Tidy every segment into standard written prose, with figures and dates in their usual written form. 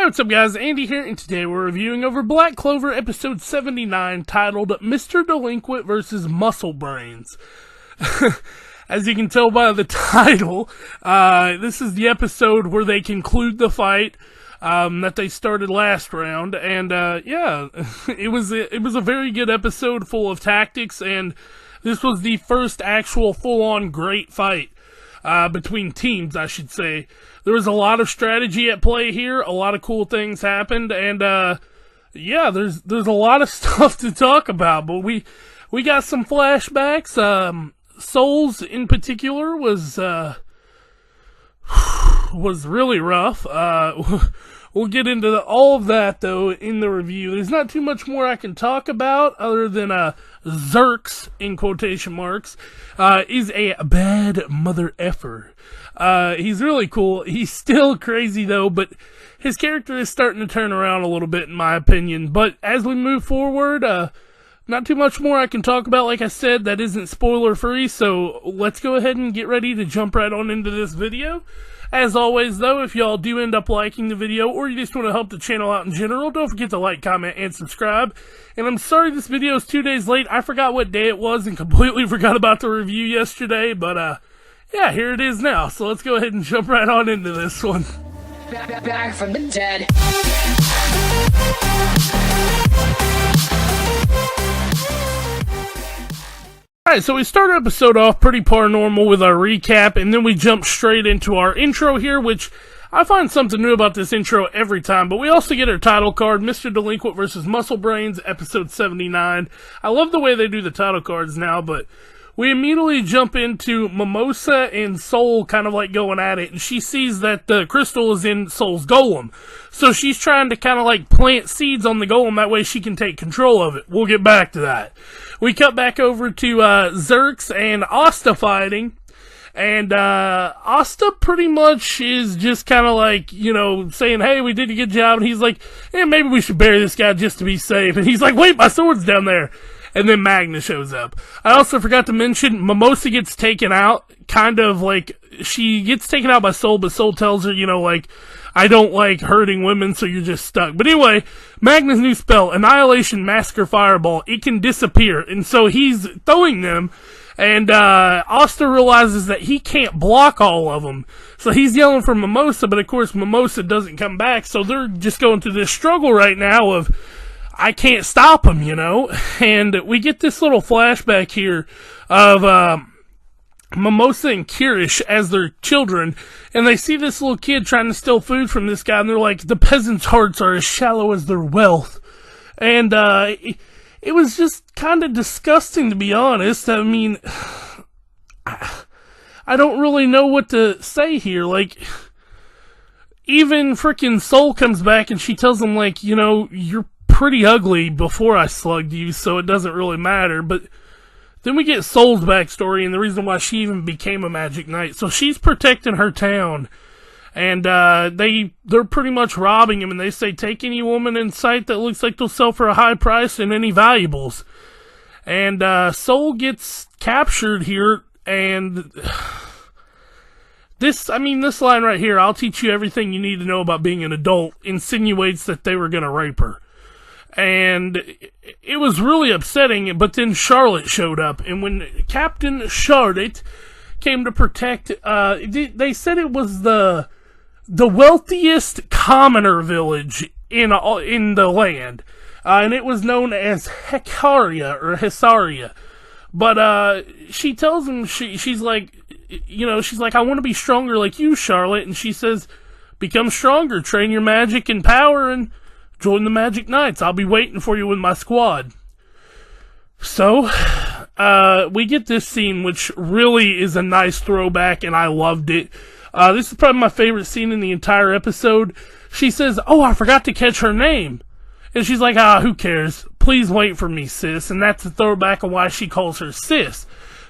Hey, what's up guys, Andy here, and today we're reviewing over Black Clover episode 79 titled Mr. Delinquent vs. Muscle Brains. As you can tell by the title, this is the episode where they conclude the fight that they started last round, and yeah, it was a very good episode full of tactics, and this was the first actual full-on great fight between teams, I should say. There was a lot of strategy at play here, a lot of cool things happened, and yeah, there's a lot of stuff to talk about, but we got some flashbacks. Souls in particular was really rough. We'll get into all of that though in the review. There's not too much more I can talk about other than Zerx, in quotation marks, is a bad mother effer. He's really cool. He's still crazy though, but his character is starting to turn around a little bit in my opinion. But as we move forward, not too much more I can talk about. Like I said, that isn't spoiler free, so let's go ahead and get ready to jump right on into this video. As always though, if y'all do end up liking the video, or you just want to help the channel out in general, don't forget to like, comment, and subscribe. And I'm sorry this video is 2 days late. I forgot what day it was and completely forgot about the review yesterday, but yeah, here it is now. So let's go ahead and jump right on into this one. Back from the dead. Alright, so we start our episode off pretty paranormal with our recap, and then we jump straight into our intro here, which I find something new about this intro every time, but we also get our title card, Mr. Delinquent vs. Muscle Brains, episode 79. I love the way they do the title cards now, but we immediately jump into Mimosa and Soul kind of like going at it, and she sees that the crystal is in Soul's golem. So she's trying to kind of like plant seeds on the golem, that way she can take control of it. We'll get back to that. We cut back over to Zerx and Asta fighting, and Asta pretty much is just kind of like, you know, saying, hey, we did a good job, and he's like, yeah, maybe we should bury this guy just to be safe, and he's like, wait, my sword's down there. And then Magna shows up. I also forgot to mention, Mimosa gets taken out, kind of like, she gets taken out by Soul, but Soul tells her, you know, like, I don't like hurting women, so you're just stuck. But anyway, Magna's new spell, Annihilation Massacre Fireball, it can disappear. And so he's throwing them, and Asta realizes that he can't block all of them. So he's yelling for Mimosa, but of course Mimosa doesn't come back, so they're just going through this struggle right now of, I can't stop him, you know? And we get this little flashback here of Mimosa and Kirish as their children, and they see this little kid trying to steal food from this guy, and they're like, the peasants' hearts are as shallow as their wealth. And it was just kind of disgusting, to be honest. I mean, I don't really know what to say here. Like, even frickin' Soul comes back and she tells him, like, you know, you're pretty ugly before I slugged you, so it doesn't really matter. But then we get Soul's backstory and the reason why she even became a Magic Knight. So she's protecting her town, and they're pretty much robbing him, and they say, take any woman in sight that looks like they'll sell for a high price and any valuables. And Soul gets captured here, and this line right here, I'll teach you everything you need to know about being an adult, insinuates that they were going to rape her. And it was really upsetting, but then Charlotte showed up, and when Captain Charlotte came to protect, they said it was the wealthiest commoner village in the land, and it was known as Haphazard. But she tells him, she's like, you know, she's like, I want to be stronger like you, Charlotte, and she says, become stronger, train your magic and power, and join the Magic Knights. I'll be waiting for you with my squad. So, we get this scene, which really is a nice throwback, and I loved it. This is probably my favorite scene in the entire episode. She says, oh, I forgot to catch her name. And she's like, who cares? Please wait for me, sis. And that's the throwback of why she calls her sis.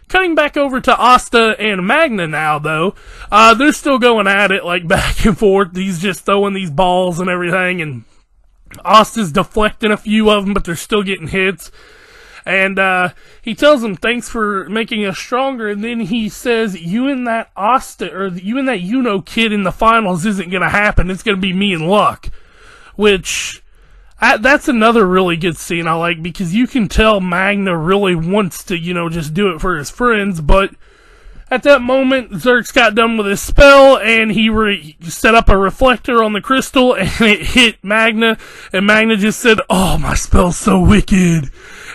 Cutting back over to Asta and Magna now, though. They're still going at it, like, back and forth. He's just throwing these balls and everything, and Asta's deflecting a few of them, but they're still getting hits. And he tells him, thanks for making us stronger. And then he says, you and that Asta, or you and that Yuno kid in the finals isn't going to happen. It's going to be me and Luck. which that's another really good scene I like, because you can tell Magna really wants to, just do it for his friends, but at that moment, Zerx got done with his spell, and he set up a reflector on the crystal, and it hit Magna, and Magna just said, "Oh, my spell's so wicked,"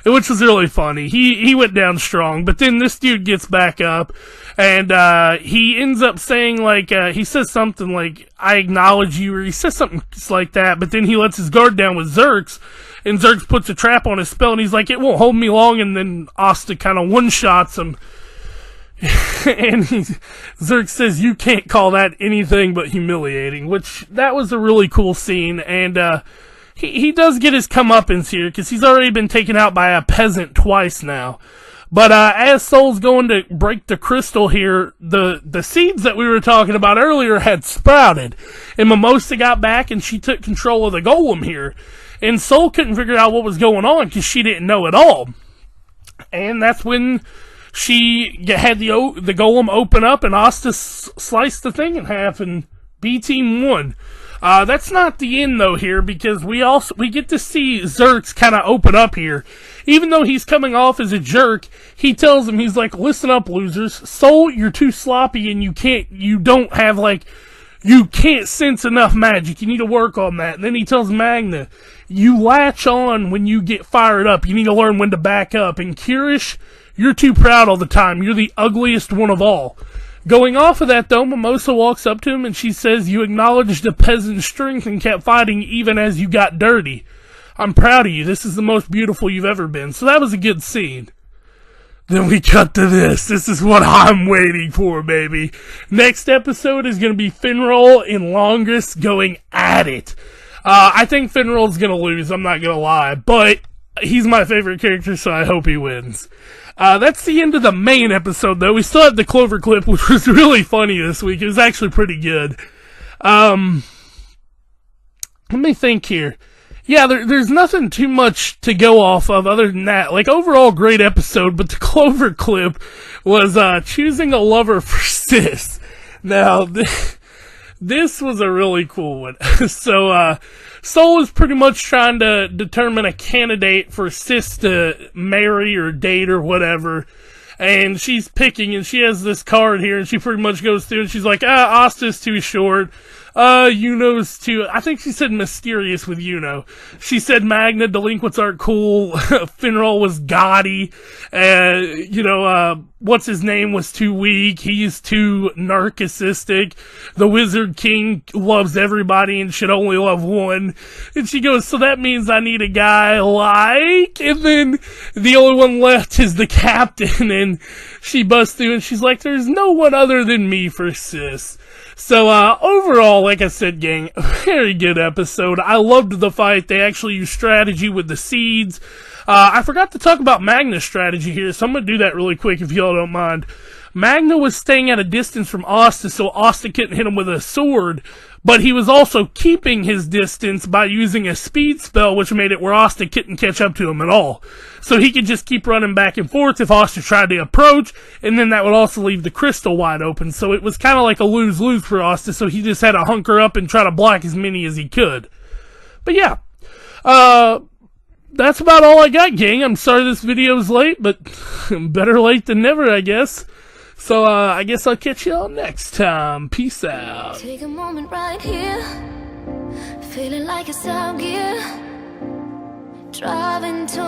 which was really funny. He went down strong, but then this dude gets back up, and he ends up saying, he says something like, "I acknowledge you," or he says something like that, but then he lets his guard down with Zerx, and Zerx puts a trap on his spell, and he's like, "It won't hold me long," and then Asta kind of one-shots him. And Zerx says, "You can't call that anything but humiliating," which, that was a really cool scene, and he does get his comeuppance here, because he's already been taken out by a peasant twice now. But as Soul's going to break the crystal here, the seeds that we were talking about earlier had sprouted, and Mimosa got back, and she took control of the golem here, and Soul couldn't figure out what was going on, because she didn't know at all. And that's when she had the golem open up, and Asta sliced the thing in half, and B-Team won. That's not the end, though, here, because we get to see Zerx kind of open up here. Even though he's coming off as a jerk, he tells him, he's like, "Listen up, losers. Soul, you're too sloppy, and you can't sense enough magic. You need to work on that." And then he tells Magna, "You latch on when you get fired up. You need to learn when to back up. And Kirish, you're too proud all the time. You're the ugliest one of all." Going off of that, though, Mimosa walks up to him and she says, "You acknowledged the peasant's strength and kept fighting even as you got dirty. I'm proud of you. This is the most beautiful you've ever been." So that was a good scene. Then we cut to this. This is what I'm waiting for, baby. Next episode is going to be Finral and Longus going at it. I think Finral's going to lose, I'm not going to lie, but he's my favorite character, so I hope he wins. That's the end of the main episode, though. We still had the Clover clip, which was really funny this week. It was actually pretty good. Let me think here. Yeah, there's nothing too much to go off of other than that. Overall, great episode, but the Clover clip was, choosing a lover for Sis. Now, this was a really cool one. So, Soul is pretty much trying to determine a candidate for Sis to marry or date or whatever. And she's picking, and she has this card here, and she pretty much goes through, and she's like, Asta's too short. Yuno's too, I think she said mysterious with Yuno. She said Magna, delinquents aren't cool. Finral was gaudy. What's his name was too weak. He's too narcissistic. The Wizard King loves everybody and should only love one. And she goes, so that means I need a guy like, and then the only one left is the captain, and she busts through and she's like, there's no one other than me for Sis. So, overall, like I said, gang, very good episode. I loved the fight. They actually used strategy with the seeds. I forgot to talk about Magna's strategy here, so I'm gonna do that really quick if y'all don't mind. Magna was staying at a distance from Asta, so Asta couldn't hit him with a sword, but he was also keeping his distance by using a speed spell, which made it where Asta couldn't catch up to him at all. So he could just keep running back and forth if Asta tried to approach, and then that would also leave the crystal wide open. So it was kind of like a lose-lose for Asta, so he just had to hunker up and try to block as many as he could. But yeah, that's about all I got, gang. I'm sorry this video's late, but better late than never, I guess. So, I guess I'll catch y'all next time. Peace out. Take a moment right here, feeling like it's out gear, driving to